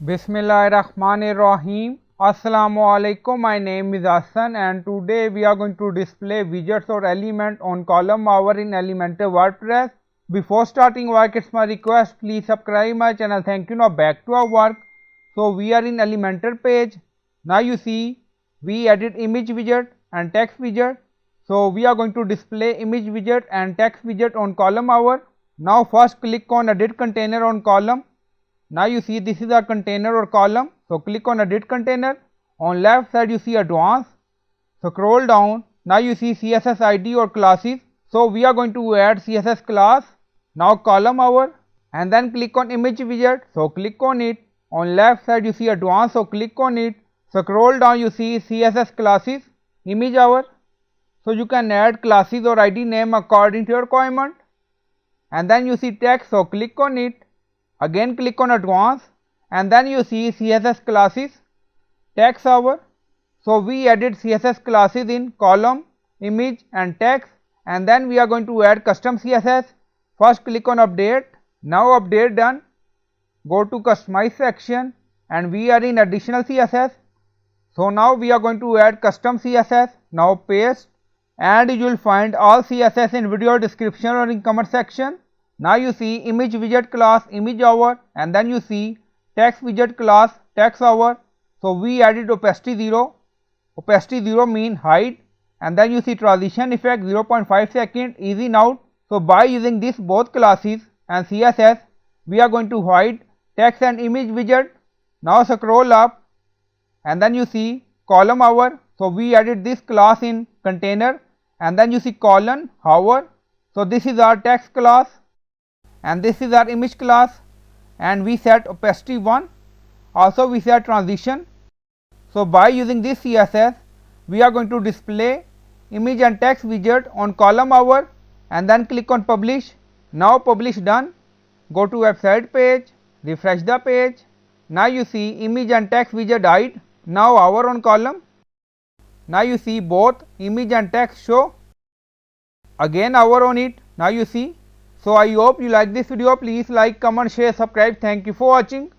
Bismillahirrahmanirrahim. Assalamu alaikum. My name is Hassan and today we are going to display widgets or element on column hover in Elementor WordPress. Before starting work, it's my request, please subscribe my channel. Thank you. Now back to our work. So we are in Elementor page. Now you see we added image widget and text widget. So we are going to display image widget and text widget on column hover. Now first click on edit container on column. Now you see this is a container or column. So click on edit container. On left side you see advanced. So scroll down. Now you see CSS ID or classes. So we are going to add CSS class. Now column hover and then click on image widget. So click on it. On left side you see advanced. So click on it. So scroll down you see CSS classes, image hover. So you can add classes or ID name according to your requirement. And then you see text. So click on it. Again click on advanced and then you see CSS classes, text hover. So we added CSS classes in column, image and text, and then we are going to add custom CSS. First click on update. Now update done. Go to customize section and we are in additional CSS. So now we are going to add custom CSS. Now paste and you will find all CSS in video description or in comment section. Now you see image widget class, image hover, and then you see text widget class, text hover. So we added opacity 0. Opacity 0 mean height, and then you see transition effect 0.5 second, ease in out. So by using this both classes and CSS, we are going to hide text and image widget. Now scroll up and then you see column hover. So we added this class in container and then you see column hover. So this is our text class and this is our image class, and we set opacity 1. Also we set transition. So by using this CSS, we are going to display image and text widget on column hover and then click on publish. Now publish done. Go to website page, refresh the page. Now you see image and text widget hide. Now hover on column. Now you see both image and text show. Again hover on it. Now you see. So I hope you like this video. Please like, comment, share, subscribe. Thank you for watching.